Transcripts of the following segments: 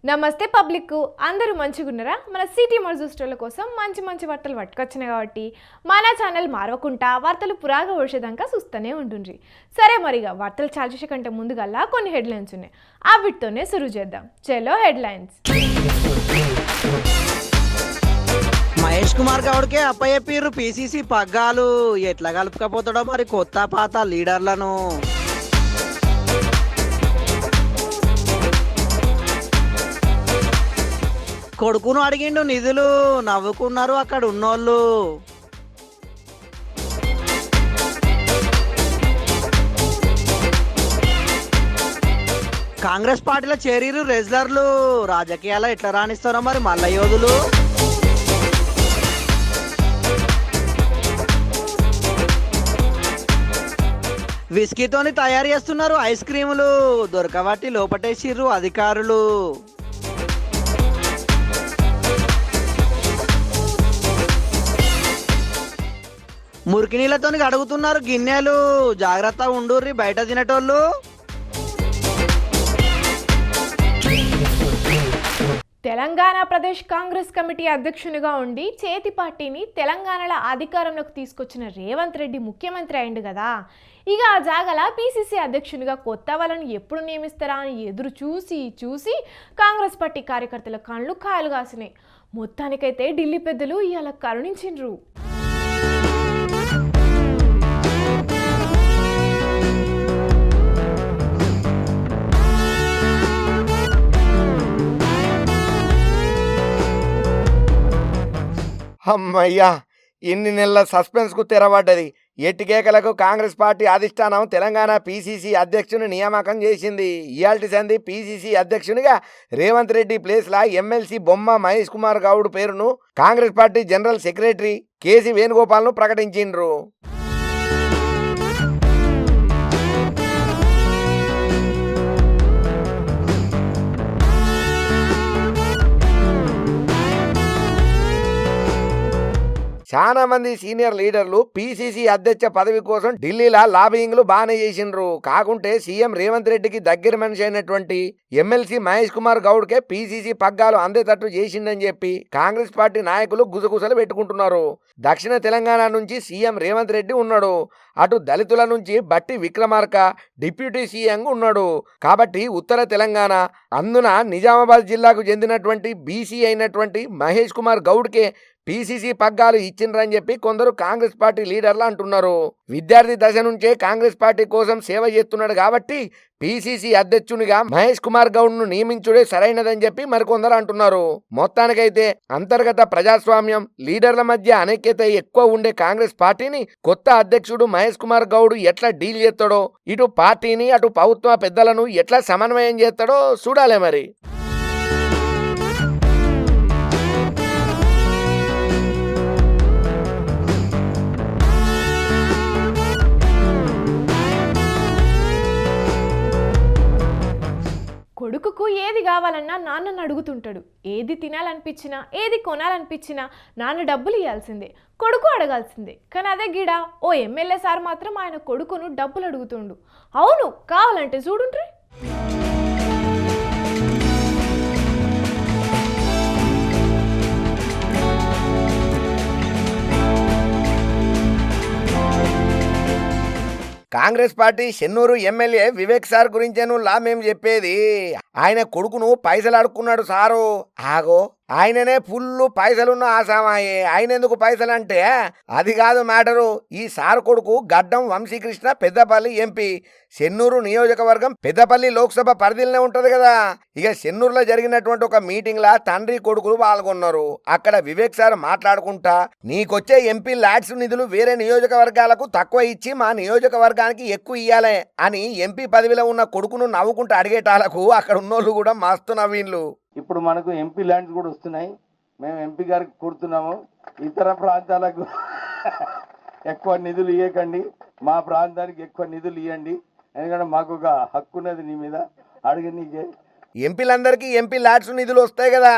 నమస్తే పబ్లిక్, అందరూ మంచిగున్నారా? మన సిటీ మర్జూస్టోల కోసం మంచి మంచి వార్తలు పట్టుకొచ్చినాయి కాబట్టి మన ఛానల్ మారవకుండా వార్తలు పురాగా వర్షేదాకా చూస్తూనే ఉంటుండ్రి. సరే మరిగా వార్తలు చాలు చేసే కంటే ముందుగల్లా కొన్ని హెడ్లైన్స్ ఉన్నాయి, ఆ వీటితోనే సురు చేద్దాం. చలో హెడ్లైన్స్. మహేష్ కుమార్ గౌడ్కే అప్పయ్యపీరు పీసీసీ పగ్గాలు ఎట్లా కలుపుకపోతాడో మరి కొత్త పాత లీడర్లను. కొడుకును అడిగిండు నిధులు, నవ్వుకున్నారు అక్కడ ఉన్నోళ్ళు. కాంగ్రెస్ పార్టీలో చేరీరు రెజ్లర్లు, రాజకీయాల్లో ఎట్లా రాణిస్తారో మరి మల్ల యోధులు. విస్కీతోని తయారు చేస్తున్నారు ఐస్ క్రీములు, దొరకబట్టి లోపటేసిర్రు అధికారులు. మురికి నీళ్ళతోని అడుగుతున్నారు గిన్నెలు, జాగ్రత్త ఉండుర్రి బయట తినేటోళ్ళు. తెలంగాణ ప్రదేశ్ కాంగ్రెస్ కమిటీ అధ్యక్షునిగా ఉండి చేతి పార్టీని తెలంగాణలో అధికారంలోకి తీసుకొచ్చిన రేవంత్ రెడ్డి ముఖ్యమంత్రి అయిండు కదా. ఇక ఆ జాగల పీసీసీ అధ్యక్షునిగా కొత్త వాళ్ళని ఎప్పుడు నియమిస్తారా అని ఎదురు చూసి చూసి కాంగ్రెస్ పార్టీ కార్యకర్తల కళ్ళు కాయలు కాసినాయి. మొత్తానికైతే ఢిల్లీ పెద్దలు ఇవాళ కరుణించిండ్రు. అమ్మయ్యా, ఇన్ని నెలల సస్పెన్స్కు తెరబడ్డది. ఎట్టికేకలకు కాంగ్రెస్ పార్టీ అధిష్టానం తెలంగాణ పీసీసీ అధ్యక్షుని నియామకం చేసింది. ఇయాల్టి సంది పీసీసీ అధ్యక్షునిగా రేవంత్ రెడ్డి ప్లేస్లా ఎమ్మెల్సీ బొమ్మ మహేష్ కుమార్ గౌడ్ పేరును Congress party general secretary KC వేణుగోపాల్ను ప్రకటించిండ్రు. చాలా మంది సీనియర్ లీడర్లు పీసీసీ అధ్యక్ష పదవి కోసం ఢిల్లీలో లాబింగ్లు బాగానే చేసిండ్రు. కాకుంటే సీఎం రేవంత్ రెడ్డికి దగ్గర మనిషి అయినటువంటి ఎమ్మెల్సీ మహేష్ కుమార్ గౌడ్కే పీసీసీ పగ్గాలు అందేటట్టు చేసిండని చెప్పి కాంగ్రెస్ పార్టీ నాయకులు గుసగుసలు పెట్టుకుంటున్నారు. దక్షిణ తెలంగాణ నుంచి సీఎం రేవంత్ రెడ్డి ఉన్నాడు, అటు దళితుల నుంచి బట్టి విక్రమార్క డిప్యూటీ సీఎంగా ఉన్నాడు. కాబట్టి ఉత్తర తెలంగాణ అందున నిజామాబాద్ జిల్లాకు చెందినటువంటి బీసీ అయినటువంటి మహేష్ కుమార్ గౌడ్కే పీసీసీ పగ్గాలు ఇచ్చిండ్రని చెప్పి కొందరు కాంగ్రెస్ పార్టీ లీడర్లు అంటున్నారు. విద్యార్థి దశ నుంచే కాంగ్రెస్ పార్టీ కోసం సేవ చేస్తున్నాడు కాబట్టి పీసీసీ అధ్యక్షునిగా మహేష్ కుమార్ గౌడ్ను నియమించుడే సరైనదని చెప్పి మరికొందరు అంటున్నారు. మొత్తానికైతే అంతర్గత ప్రజాస్వామ్యం, లీడర్ల మధ్య అనైక్యత ఎక్కువ ఉండే కాంగ్రెస్ పార్టీని కొత్త అధ్యక్షుడు మహేష్ కుమార్ గౌడ్ ఎట్లా డీల్ చేస్తాడో, ఇటు పార్టీని అటు ప్రభుత్వ పెద్దలను ఎట్లా సమన్వయం చేస్తాడో చూడాలే మరి. కొడుకుకు ఏది కావాలన్నా నాన్నను అడుగుతుంటాడు. ఏది తినాలనిపించినా ఏది కొనాలనిపించినా నాన్న డబ్బులు ఇవ్వాల్సిందే, కొడుకు అడగాల్సిందే. కానీ అదే గిడ ఓ ఎమ్మెల్యే సార్ మాత్రం ఆయన కొడుకును డబ్బులు అడుగుతుండు. అవును, కావాలంటే చూడుండ్రి. Congress party Chennur MLA Vivek sir గురించేను మేము చెప్పేది. ఆయన కొడుకును పైసలు అడుక్కున్నాడు సారు. ఆగో, ఆయననే ఫుల్లు పైసలున్న ఆసామాయే. ఆయన ఎందుకు పైసలు అంటే అది కాదు మ్యాటరు. ఈ సారు కొడుకు గడ్డం వంశీకృష్ణ పెద్దపల్లి ఎంపీ, చెన్నూరు నియోజకవర్గం పెద్దపల్లి లోక్సభ పరిధిలోనే ఉంటది కదా. ఇక చెన్నూరులో జరిగినటువంటి ఒక మీటింగ్ లా తండ్రి కొడుకులు పాల్గొన్నారు. అక్కడ వివేక్ సార్ మాట్లాడుకుంటా, నీకొచ్చే ఎంపీ ల్యాడ్స్ నిధులు వేరే నియోజకవర్గాలకు తక్కువ ఇచ్చి మా నియోజకవర్గానికి ఎక్కువ ఇయ్యాలే అని ఎంపీ పదవిలో ఉన్న కొడుకును నవ్వుకుంటూ అడిగేటాలకు అక్కడ ఉన్నోళ్ళు కూడా మస్తు నవ్విండ్లు. ఇప్పుడు మనకు ఎంపీ ల్యాండ్స్ కూడా వస్తున్నాయి. మేము ఎంపీ గారికి కోరుతున్నాము, ఇతర ప్రాంతాలకు ఎక్కువ నిధులు ఇవ్వకండి, మా ప్రాంతానికి ఎక్కువ నిధులు ఇవ్వండి. ఎందుకంటే మాకు ఒక హక్కు ఉన్నది నీ మీద అడిగనీకే. ఎంపీలందరికీ ఎంపీ ల్యాడ్స్ నిధులు వస్తాయి కదా,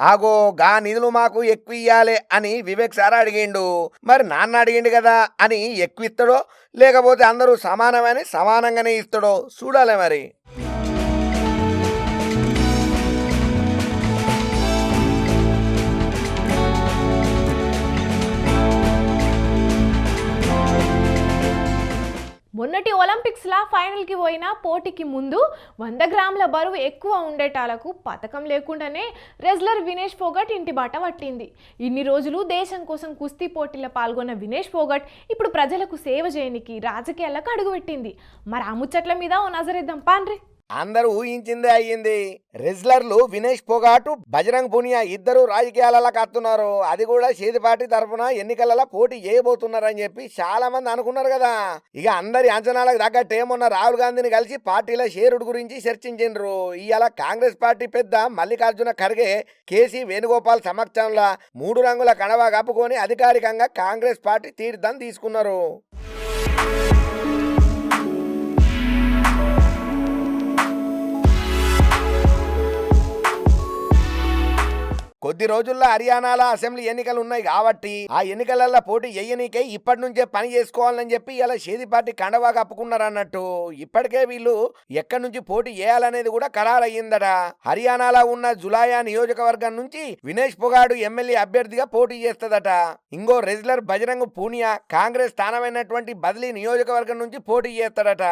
ఆగో గా నిధులు మాకు ఎక్కువ ఇయ్యాలే అని వివేక్ సార్ అడిగిండు. మరి నాన్న అడిగిండు కదా అని ఎక్కువ ఇస్తాడో లేకపోతే అందరూ సమానమని సమానంగానే ఇస్తాడో చూడాలి మరి. మొన్నటి ఒలింపిక్స్లా ఫైనల్కి పోయిన పోటీకి ముందు 100 గ్రాముల బరువు ఎక్కువ ఉండేటాలకు పథకం లేకుండానే రెజ్లర్ వినేష్ ఫోగట్ ఇంటి బాట పట్టింది. ఇన్ని రోజులు దేశం కోసం కుస్తీ పోటీల్లో పాల్గొన్న వినేష్ ఫోగట్ ఇప్పుడు ప్రజలకు సేవ చేయనికి రాజకీయాలకు అడుగుపెట్టింది. మరి ఆ ముచ్చట్ల మీద ఓ నజరేద్దాం పాండ్రి. అందరూ ఊహించిందే అయ్యింది. రెజ్లర్లు వినేష్ పొగాటు, బజరంగ్ పునియా ఇద్దరు రాజకీయాలకు వస్తున్నారు. అది కూడా చేతిపాటి తరఫున ఎన్నికలలో పోటీ చేయబోతున్నారని చెప్పి చాలా మంది అనుకున్నారు కదా. ఇక అందరి అంచనాలకు తగ్గట్టే మొన్న రాహుల్ గాంధీని కలిసి పార్టీల షేరుడు గురించి చర్చించిండ్రు. ఇవాళ కాంగ్రెస్ పార్టీ పెద్ద మల్లికార్జున ఖర్గే, కేసీ వేణుగోపాల్ సమక్షంలో 3 రంగుల కణవా కప్పుకొని అధికారికంగా కాంగ్రెస్ పార్టీ తీర్థం తీసుకున్నారు. కొద్ది రోజుల్లో హర్యానాలో అసెంబ్లీ ఎన్నికలు ఉన్నాయి కాబట్టి ఆ ఎన్నికలలో పోటీ చేయనీకే ఇప్పటి నుంచే పని చేసుకోవాలని చెప్పి ఇలా షేది పార్టీ కండవా కప్పుకున్నారు అన్నట్టు. ఇప్పటికే వీళ్ళు ఎక్కడి నుంచి పోటీ చేయాలనేది కూడా ఖరారయ్యిందట. హర్యానాలో ఉన్న జులాయా నియోజకవర్గం నుంచి వినేష్ పొగాడు ఎమ్మెల్యే అభ్యర్థిగా పోటీ చేస్తదట. ఇంకో రెజ్లర్ బజరంగ్ పూనియా కాంగ్రెస్ స్థానమైనటువంటి బదిలీ నియోజకవర్గం నుంచి పోటీ చేస్తాడట.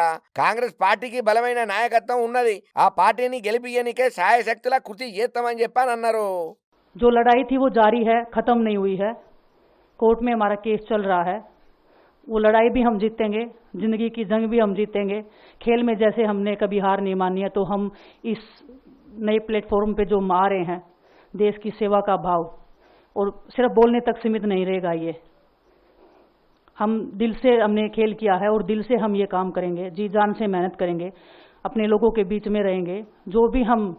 కాంగ్రెస్ పార్టీకి బలమైన నాయకత్వం ఉన్నది. ఆ పార్టీని గెలిపియనికే సాయశక్తులా కృషి చేస్తామని చెప్పని అన్నారు. जो लड़ाई थी वो जारी है, ख़त्म नहीं हुई है. कोर्ट में हमारा केस चल रहा है. वो लड़ाई भी हम जीतेंगे, ज़िंदगी की जंग भी हम जीतेंगे. खेल में जैसे हमने कभी हार नहीं मानी है, तो हम इस नए प्लेटफॉर्म पे जो आ रहे हैं, देश की सेवा का भाव और सिर्फ बोलने तक सीमित नहीं रहेगा. ये हम दिल से हमने खेल किया है और दिल से हम ये काम करेंगे, जी जान से मेहनत करेंगे, अपने लोगों के बीच में रहेंगे. जो भी हम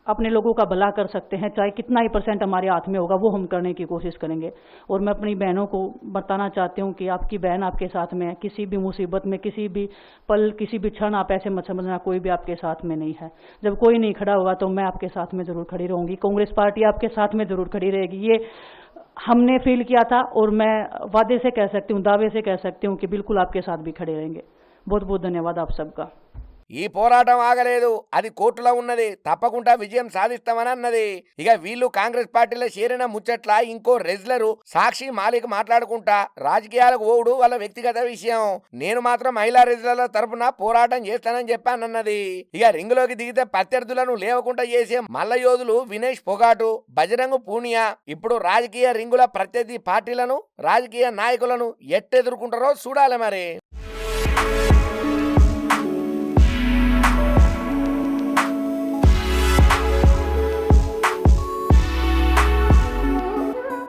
अपने लोगों का भला कर सकते हैं, चाहे कितना ही % हमारे हाथ में होगा, वो हम करने की कोशिश करेंगे. और मैं अपनी बहनों को बताना चाहती हूँ कि आपकी बहन आपके साथ में है. किसी भी मुसीबत में, किसी भी पल, किसी भी क्षण आप ऐसे मत समझना कोई भी आपके साथ में नहीं है. जब कोई नहीं खड़ा होगा तो मैं आपके साथ में ज़रूर खड़ी रहूँगी. कांग्रेस पार्टी आपके साथ में ज़रूर खड़ी रहेगी. ये हमने फील किया था और मैं वादे से कह सकती हूँ, दावे से कह सकती हूँ कि बिल्कुल आपके साथ भी खड़े रहेंगे. बहुत बहुत धन्यवाद आप सबका. ఈ పోరాటం ఆగలేదు, అది కోర్టులో ఉన్నది. తప్పకుండా విజయం సాధిస్తామని అన్నది. ఇక వీళ్ళు కాంగ్రెస్ పార్టీలో చేరిన ముచ్చట్ల ఇంకో రెజ్లరు సాక్షి మాలిక్ మాట్లాడుకుంటా రాజకీయాలకు ఓవుడు వాళ్ళ వ్యక్తిగత విషయం, నేను మాత్రం మహిళా రెజ్లర్ల తరపున పోరాటం చేస్తానని చెప్పానన్నది. ఇక రింగులోకి దిగితే ప్రత్యర్థులను లేవకుండా చేసే మల్ల యోధులు వినేష్ పొగాటు, బజరంగ్ పూనియా ఇప్పుడు రాజకీయ రింగుల ప్రత్యర్థి పార్టీలను, రాజకీయ నాయకులను ఎట్టెదుర్కొంటారో చూడాలి మరి.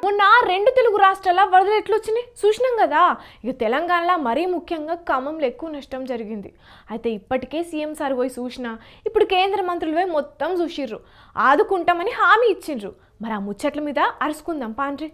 మొన్న 2 తెలుగు రాష్ట్రాల వరదలు ఎట్లొచ్చినాయి చూసినాం కదా. ఇక తెలంగాణలో మరీ ముఖ్యంగా ఖమ్మంలో ఎక్కువ నష్టం జరిగింది. అయితే ఇప్పటికే సీఎం సార్ పోయి చూసినా, ఇప్పుడు కేంద్ర మంత్రులు పోయి మొత్తం చూసిర్రు, ఆదుకుంటామని హామీ ఇచ్చిండ్రు. మరి ఆ ముచ్చట్ల మీద అరుచుకుందాం పాండ్రి.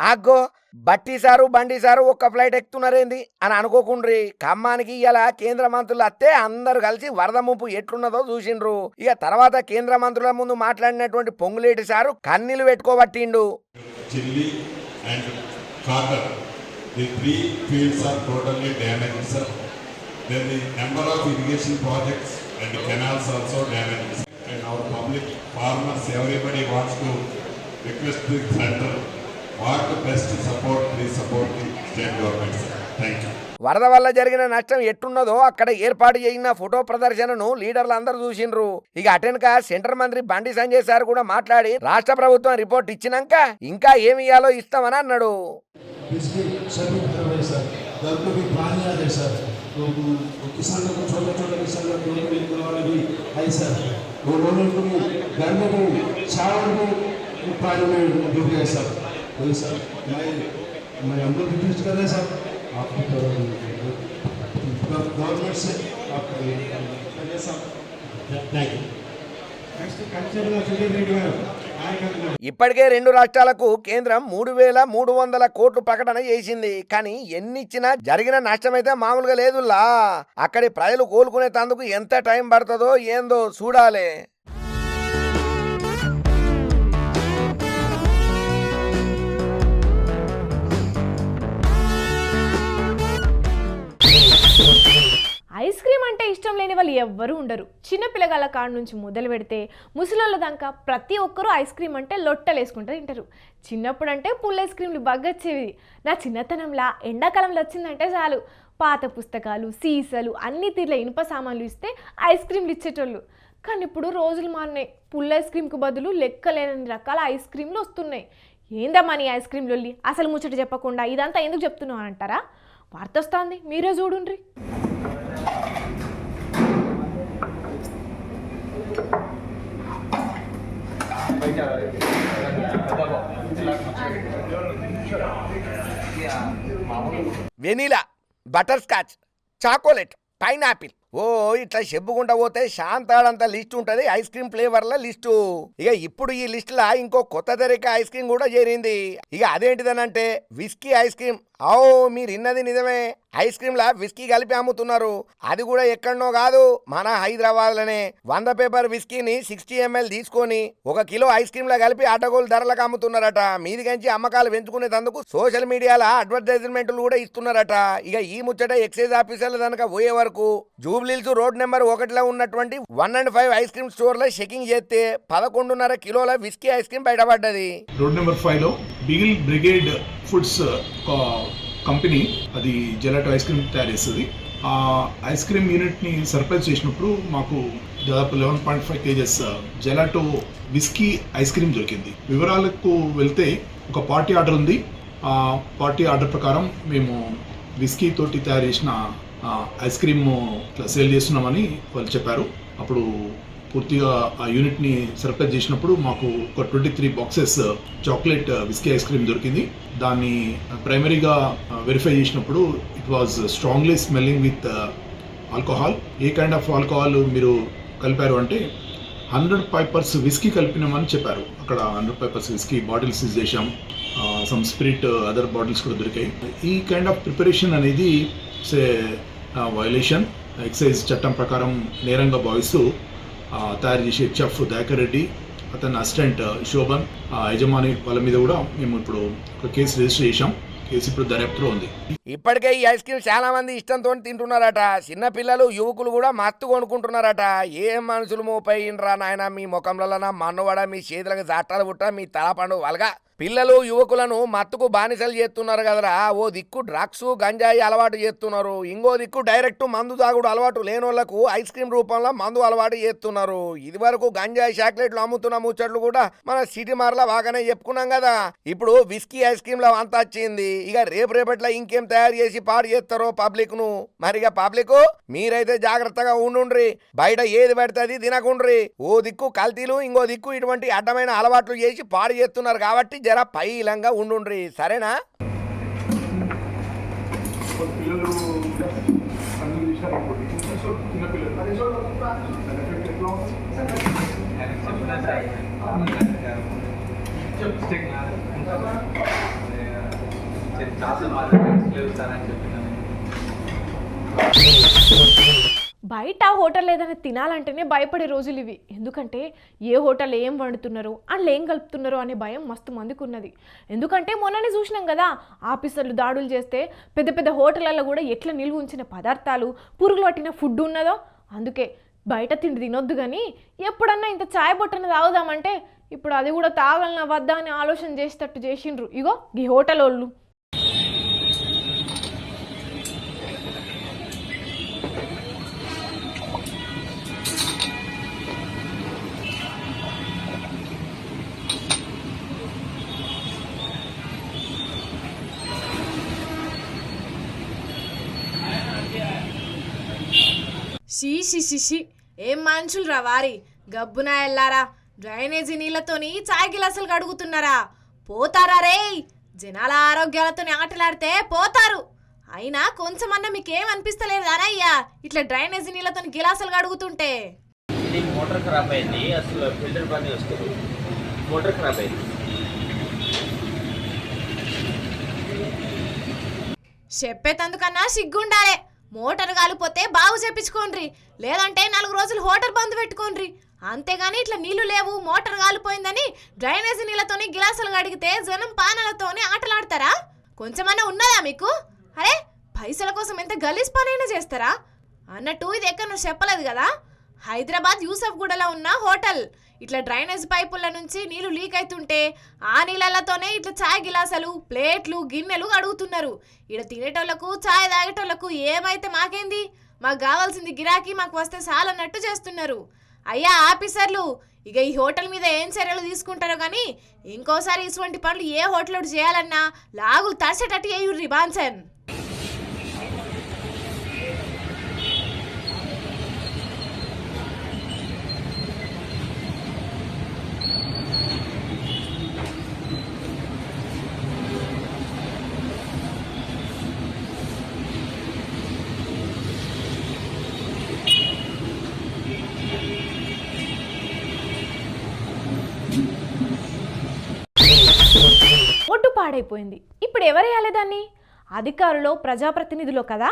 అగ్గో బట్టి సారు బండి సారు ఒక్క ఫ్లైట్ ఎక్కుతున్నారేంది అని అనుకోకుండ్రి. ఖమ్మానికి ఇలా కేంద్ర మంత్రులు అత్తే అందరు కలిసి వరద ముంపు ఎట్లున్నదో చూసిండ్రు. ఇక తర్వాత కేంద్ర మంత్రుల ముందు మాట్లాడినటువంటి పొంగులేటి సారు కన్నీళ్లు పెట్టుకోబట్టిండు. Chilli and Carter, the 3 fields are totally damaged, sir. Then the number of irrigation projects and the canals also damaged. And our public, farmers, everybody wants to request the center what the best support, please support the state government, sir. Thank you. వరద వల్ల జరిగిన నష్టం ఎట్టున్నదో అక్కడ ఏర్పాటు చేసిన photo ప్రదర్శనను లీడర్లు అందరూ చూసిండ్రు. ఇక అటెన్క సెంటర్ మంత్రి బండి సంజయ్ సార్ కూడా మాట్లాడి రాష్ట్ర ప్రభుత్వం రిపోర్ట్ ఇచ్చినాక ఇంకా ఏమి ఇయ్యాలో ఇస్తామని అన్నాడు. गवर्नमेंट से आप थैंक यू. ఇప్పటికే 2 రాష్ట్రాలకు కేంద్రం 3,300 కోట్లు ప్రకటన చేసింది. కానీ ఎన్నిచ్చినా జరిగిన నష్టమైతే మామూలుగా లేదులా. అక్కడి ప్రజలు కోలుకునే తందుకు ఎంత టైం పడుతుందో ఏందో చూడాలి. ఐస్ క్రీమ్ అంటే ఇష్టం లేని వాళ్ళు ఎవ్వరూ ఉండరు. చిన్న పిల్లగాళ్ళ కాడ నుంచి మొదలు పెడితే ముసలోళ్ళ దాకా ప్రతి ఒక్కరూ ఐస్ క్రీమ్ అంటే లొట్టలు వేసుకుంటూ తింటారు. చిన్నప్పుడు అంటే పుల్ల ఐస్ క్రీమ్లు బగ్గొచ్చేవి. నా చిన్నతనంలా ఎండాకాలంలో వచ్చిందంటే చాలు పాత పుస్తకాలు, సీసాలు, అన్ని తీర్ల ఇనుప సామాన్లు ఇస్తే ఐస్ క్రీమ్లు ఇచ్చేటోళ్ళు. కానీ ఇప్పుడు రోజులు మారినాయి. పుల్ల ఐస్ క్రీమ్కు బదులు లెక్కలేనన్ని రకాల ఐస్ క్రీమ్లు వస్తున్నాయి. ఏందమ్మా నీ ఐస్ క్రీమ్లు వెళ్ళి అసలు ముచ్చట చెప్పకుండా ఇదంతా ఎందుకు చెప్తున్నావు అని అంటారా? వార్త వస్తుంది, మీరే చూడుండ్రి. Vanilla, butter scotch, chocolate, pineapple, ఓ ఇట్లా చెప్పుకుంటా పోతే శాంతాడంత లిస్ట్ ఉంటుంది ఐస్ క్రీమ్ ఫ్లేవర్ల లిస్టు. ఇక ఇప్పుడు ఈ లిస్టులా ఇంకో కొత్త తరిక ఐస్ క్రీమ్ కూడా చేరింది. ఇక అదేంటిదనంటే విస్కీ ఐస్ క్రీమ్. మీరు ఇన్నది నిజమే, ఐస్ క్రీమ్ లా విస్కీ కలిపి అమ్ముతున్నారు. అది కూడా ఎక్కడనో కాదు, మన హైదరాబాద్ లోనే 100 పేపర్ విస్కీని 60 ml తీసుకొని 1 కిలో ఐస్ క్రీమ్ లా కలిపి అడ్డగోలు ధరలకు అమ్ముతున్నారట. మీదికంచి అమ్మకాలు పెంచుకునేందుకు సోషల్ మీడియాలో అడ్వర్టైజ్మెంట్లు కూడా ఇస్తున్నారట. ఇక ఈ ముచ్చట ఎక్సైజ్ ఆఫీసర్ల కనుక పోయే వరకు జూబ్లీహిల్స్ రోడ్ నెంబర్ 1లో ఉన్నటువంటి 1&5 ఐస్ క్రీమ్ స్టోర్ లో చెకింగ్ చేస్తే 11.5 కిలోల విస్కీ ఐస్ క్రీమ్ బయటపడ్డది. రోడ్ నెంబర్ 5లో బిగిల్ బ్రిగేడ్ ఫుడ్స్ కంపెనీ అది జెలాటో ఐస్ క్రీమ్ తయారు చేస్తుంది. ఆ ఐస్ క్రీమ్ యూనిట్ని సర్ప్రైజ్ చేసినప్పుడు మాకు దాదాపు 11.5 kgs gelato whisky ice cream దొరికింది. వివరాలకు వెళ్తే ఒక పార్టీ ఆర్డర్ ఉంది. ఆ పార్టీ ఆర్డర్ ప్రకారం మేము విస్కీ తోటి తయారు చేసిన ఐస్ క్రీమ్ సేల్ చేస్తున్నామని వాళ్ళు చెప్పారు. అప్పుడు పూర్తిగా ఆ యూనిట్ని సర్ప్రైజ్ చేసినప్పుడు మాకు ఒక 23 boxes chocolate whisky ice cream దొరికింది. దాన్ని ప్రైమరీగా వెరిఫై చేసినప్పుడు it was strongly smelling with alcohol. A kind of alcohol మీరు కలిపారు అంటే 100 పైపర్స్ విస్కీ కలిపినామని చెప్పారు. అక్కడ 100 పైపర్స్ విస్కీ బాటిల్స్ యూజ్ చేశాం. సమ్ స్పిరిట్ అదర్ బాటిల్స్ కూడా దొరికాయి. ఈ కైండ్ ఆఫ్ ప్రిపరేషన్ అనేది వయలేషన్, ఎక్సైజ్ చట్టం ప్రకారం నేరంగా భావిస్తూ తయారు చేసే చెఫ్ దయాకర్ రెడ్డి, అతని అసిస్టెంట్ శోభన్, యజమాని వాళ్ళ మీద కూడా మేము ఇప్పుడు ఒక కేసు రిజిస్టర్ చేశాం. కేసు ఇప్పుడు దర్యాప్తులో ఉంది. ఇప్పటికే ఈ ఐస్ క్రీమ్ చాలా మంది ఇష్టంతో తింటున్నారట. చిన్న పిల్లలు, యువకులు కూడా మత్తు కొనుక్కుంటున్నారట. ఏం మనుషులు మోపైనరా నాయన, మీ ముఖంలో మన్నువడ, మీ చేతులకు జాటాలు పుట్ట, మీ తలపండు వలగా పిల్లలు యువకులను మత్తుకు బానిసలు చేస్తున్నారు కదరా. ఓ దిక్కు డ్రగ్స్ గంజాయి అలవాటు చేస్తున్నారు, ఇంకో దిక్కు డైరెక్ట్ మందు తాగుడు అలవాటు లేనోళ్లకు ఐస్ క్రీమ్ రూపంలో మందు అలవాటు చేస్తున్నారు. ఇది వరకు గంజాయి చాక్లెట్లు అమ్ముతున్న ముచ్చట్లు కూడా మన సిటీ మార్లా బాగానే చెప్పుకున్నాం కదా. ఇప్పుడు విస్కీ ఐస్ క్రీమ్ లో అంత వచ్చింది. ఇక రేపట్లో ఇంకేం తయారు చేసి పాడు చేస్తారో పబ్లిక్ ను. మరిగా పబ్లిక్ మీరైతే జాగ్రత్తగా ఉండుండ్రి, బయట ఏది పడితే అది తినకుండ్రి. ఓ దిక్కు కల్తీలు, ఇంకో దిక్కు ఇటువంటి అడ్డమైన అలవాట్లు చేసి పాడు చేస్తున్నారు కాబట్టి జర పైలంగా ఉండుండ్రి, సరేనా? బయట హోటల్ ఏదైనా తినాలంటేనే భయపడే రోజులు ఇవి. ఎందుకంటే ఏ హోటల్ ఏం వండుతున్నారో, అందులో ఏం కలుపుతున్నారో అనే భయం మస్తు మందికి ఉన్నది. ఎందుకంటే మొన్ననే చూసినాం కదా, ఆఫీసర్లు దాడులు చేస్తే పెద్ద పెద్ద హోటళ్ళల్లో కూడా ఎట్లా నిల్వ ఉంచిన పదార్థాలు, పురుగులు పట్టిన ఫుడ్ ఉన్నదో. అందుకే బయట తిండి తినొద్దు, కానీ ఎప్పుడన్నా ఇంత చాయ్ బొట్టన తాగుదామంటే ఇప్పుడు అది కూడా తాగలనా వద్దా అని ఆలోచన చేసేటట్టు చేసిండ్రు ఇగో ఈ హోటల్ వాళ్ళు. షీ ఏం మనుషులు రా వారి, గబ్బునా ఎల్లారా డ్రైనేజీ నీళ్లతోని చాయ్ గిలాసులు కడుగుతున్నారా? పోతారా రే, జనాల ఆరోగ్యాలతోని ఆటలాడితే పోతారు. అయినా కొంచెమన్నా మీకేమనిపిస్తలేదు అనయ్యా ఇట్లా డ్రైనేజీ నీళ్లతోని గిలాసులు కడుగుతుంటే? ఇది మోటార్ ఖరాబ్ అయింది, అసలు ఫిల్టర్ పని వస్తుంది, మోటార్ ఖరాబ్ అయింది. చెప్పేతందుకన్నా సిగ్గుండాలే. మోటార్ కాలిపోతే బాగు చేపించుకోండ్రి, లేదంటే 4 రోజులు హోటల్ బంద్ పెట్టుకోండ్రి. అంతేగాని ఇట్లా నీళ్లు లేవు, మోటార్ కాలిపోయిందని డ్రైనేజీ నీళ్ళతోని గిలాసులు కడిగితే జనం పానాలతోని ఆటలాడతారా? కొంచెమన్నా ఉన్నదా మీకు? అరే పైసల కోసం ఎంత గలీజ్ పనైనా చేస్తారా అన్నట్టు ఇది ఎక్కడ చెప్పలేదు కదా. హైదరాబాద్ యూసఫ్గూడలో ఉన్న హోటల్ ఇట్లా డ్రైనేజ్ పైపుల నుంచి నీళ్లు లీక్ అవుతుంటే ఆ నీళ్ళతోనే ఇట్లా చాయ్ గిలాసాలు ప్లేట్లు గిన్నెలు అడుగుతున్నారు. ఇక్కడ తినేటోళ్లకు చాయ్ తాగేటోళ్లకు ఏమైతే మాకేంది, మాకు కావాల్సింది గిరాకీ మాకు వస్తే చాలన్నట్టు చేస్తున్నారు. అయ్యా ఆఫీసర్లు, ఇక ఈ హోటల్ మీద ఏం చర్యలు తీసుకుంటారో కానీ ఇంకోసారి ఇటువంటి పనులు ఏ హోటల్ చేయాలన్నా లాగులు తడిసేటట్టు చేయుర్రి బాన్సన్. ఒట్టు పాడైపోయింది. ఇప్పుడు ఎవరేయాలి దాన్ని? అధికారులు ప్రజాప్రతినిధులు కదా.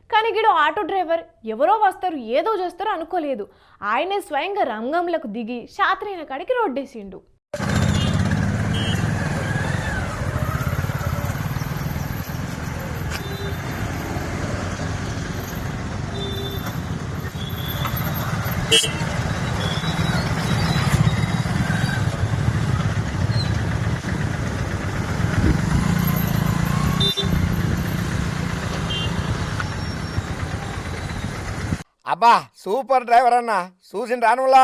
కానీ గిడు ఆటో డ్రైవర్ ఎవరో వస్తారు ఏదో చేస్తారో అనుకోలేదు. ఆయనే స్వయంగా రంగంలోకి దిగి శాత్రైన కాడికి రోడ్డేసిండు. అబ్బా సూపర్ డ్రైవర్ అన్న, చూసిన రానులా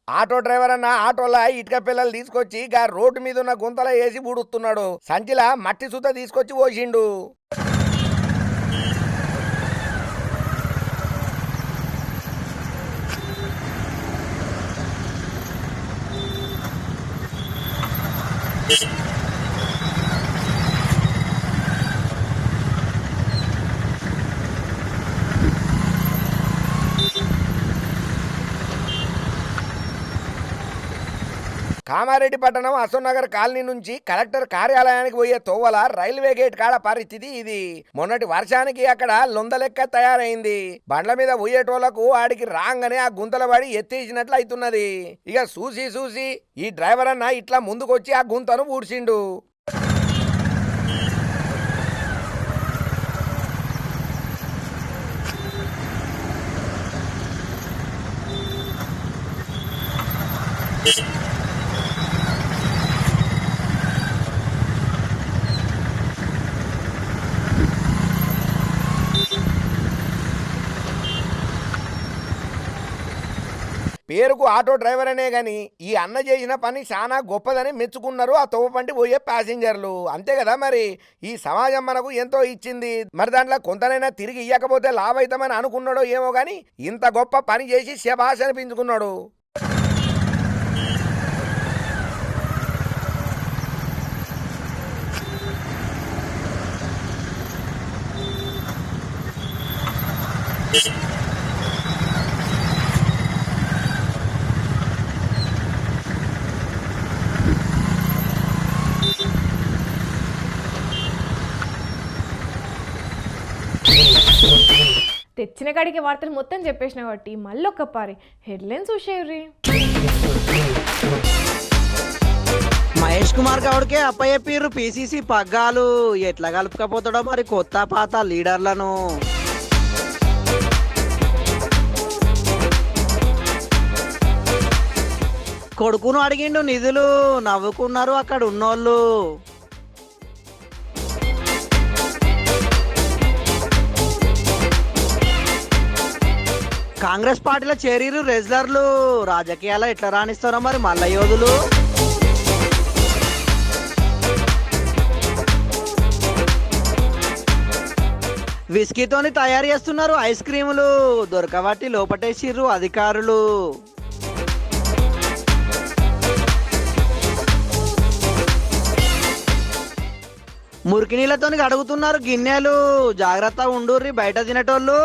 ఆటో డ్రైవర్ అన్న ఆటోలా ఇటుక పిల్లలు తీసుకొచ్చి గా రోడ్డు మీద ఉన్న గుంతల వేసి బూడుస్తున్నాడు. సంచిలా మట్టి సుత తీసుకొచ్చి పోసిండు. కామారెడ్డి పట్టణం అశోక్నగర్ కాలనీ నుంచి కలెక్టర్ కార్యాలయానికి పోయే తోవల రైల్వే గేట్ కాడ పరిస్థితి ఇది. మొన్నటి వర్షానికి అక్కడ లొందలెక్క తయారైంది. బండ్ల మీద పోయేటోళ్లకు ఆడికి రాగానే ఆ గుంతల పడి ఎత్తేసినట్లు అవుతున్నది. ఇక చూసి ఈ డ్రైవర్ అన్న ఇట్లా ముందుకొచ్చి ఆ గుంతను ఊడ్చిండు. పేరుకు ఆటో డ్రైవర్ అనే గాని ఈ అన్న చేసిన పని చాలా గొప్పదని మెచ్చుకున్నారు ఆ తోపంటి పోయే ప్యాసింజర్లు. అంతే కదా మరి, ఈ సమాజం మనకు ఎంతో ఇచ్చింది. మరి దాంట్లో కొంతనైనా తిరిగి ఇయ్యకపోతే లాభైతామని అనుకున్నాడో ఏమో గాని ఇంత గొప్ప పని చేసి శభాష్ అనిపించుకున్నాడు. తెచ్చిన కాడికి వార్తలు మొత్తం చెప్పేసిన కాబట్టి మళ్ళొక్కపారి హెడ్లైన్స్ చూసేయ్రి. మహేష్ కుమార్ గౌడ్కే అప్పయ్యపీరు పిసిసి పగ్గాలు. ఎట్లా కలుపుకపోతాడో మరి కొత్త పాత లీడర్లను. కొడుకును అడిగిండు నిధులు, నవ్వుకున్నారు అక్కడ ఉన్నోళ్ళు. కాంగ్రెస్ పార్టీలో చేరీరు రెజ్లర్లు. రాజకీయాల్లో ఎట్లా రాణిస్తారో మరి మల్ల యోధులు. విస్కీతోని తయారు చేస్తున్నారు ఐస్ క్రీములు. దొరకబట్టి లోపటేసిర్రు అధికారులు. మురికి నీళ్ళతోని అడుగుతున్నారు గిన్నెలు. జాగ్రత్త ఉండుర్రి బయట తినేటోళ్ళు.